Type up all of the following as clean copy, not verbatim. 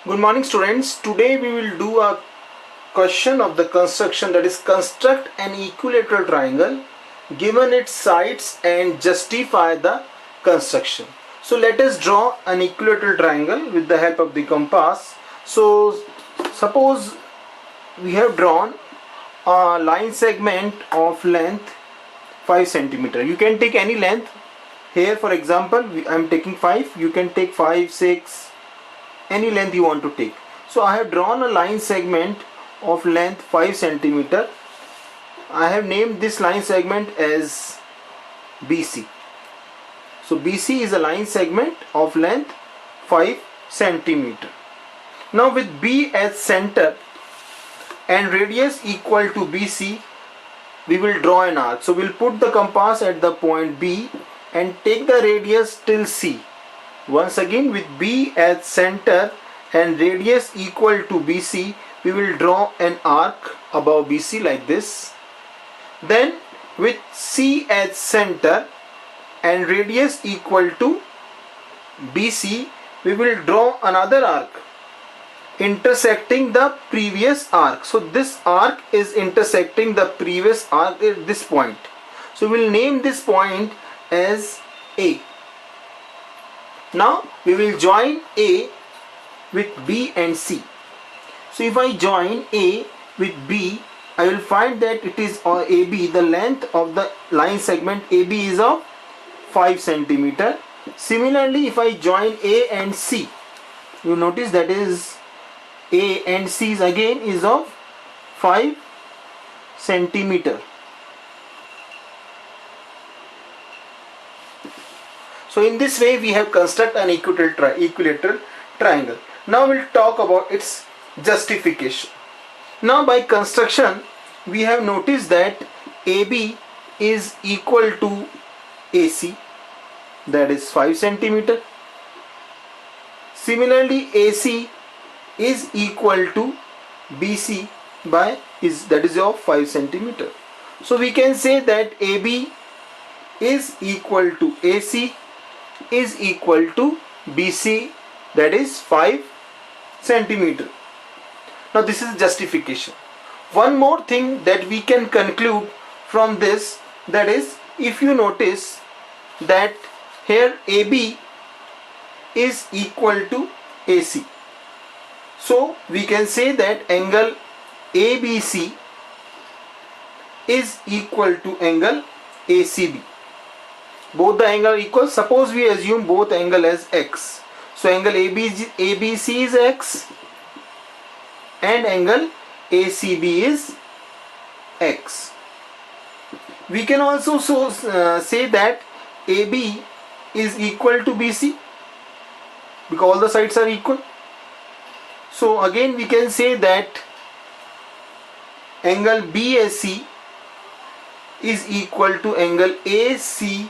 Good morning students. Today we will do a question of the construction, that is construct an equilateral triangle given its sides and justify the construction. So let us draw an equilateral triangle with the help of the compass. So suppose we have drawn a line segment of length 5 centimeter. You can take any length. Here for example I am taking 5, you can take 5, 6, any length you want to take. So I have drawn a line segment of length 5 centimeter. I have named this line segment as BC. So BC is a line segment of length 5 centimeter. Now with B as center and radius equal to BC, we will draw an arc. So we'll put the compass at the point B and take the radius till C. Once again, with B as center and radius equal to BC, we will draw an arc above BC like this. Then with C as center and radius equal to BC, we will draw another arc intersecting the previous arc. So this arc is intersecting the previous arc at this point. So we'll name this point as A. Now we will join A with B and C. So if I join A with B, I will find that it is AB, the length of the line segment AB is of 5 centimeter. Similarly, if I join A and C, you notice that is A and C is again is of 5 centimeter. So in this way we have constructed an equilateral triangle. Now we'll talk about its justification. Now by construction we have noticed that AB is equal to AC, that is 5 centimeter. Similarly AC is equal to BC that is of 5 centimeter. So we can say that AB is equal to AC is equal to BC, that is 5 centimeter. Now this is justification. One more thing that we can conclude from this, that is, if you notice that here AB is equal to AC, so we can say that angle ABC is equal to angle ACB. Both the angle are equal. Suppose we assume both angle as X. So angle ABC is X and angle ACB is X. We can also say that AB is equal to BC because all the sides are equal. So again we can say that angle BAC is equal to angle ACB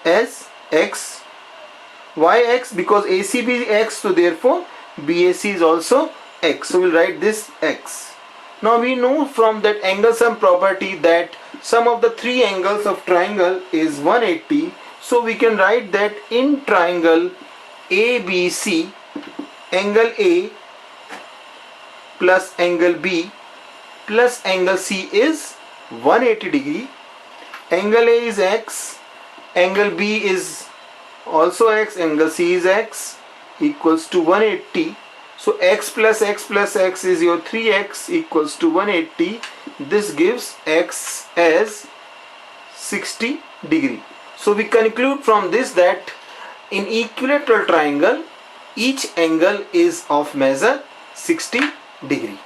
as X. Why X? Because ACB is X, so therefore BAC is also X. So we'll write this X. Now we know from that angle sum property that sum of the three angles of triangle is 180. So we can write that in triangle ABC, angle A plus angle B plus angle C is 180 degree. Angle A is X, angle B is also X, angle C is X, equals to 180. So X plus X plus X is your 3X equals to 180. This gives X as 60 degree. So we conclude from this that in equilateral triangle each angle is of measure 60 degree.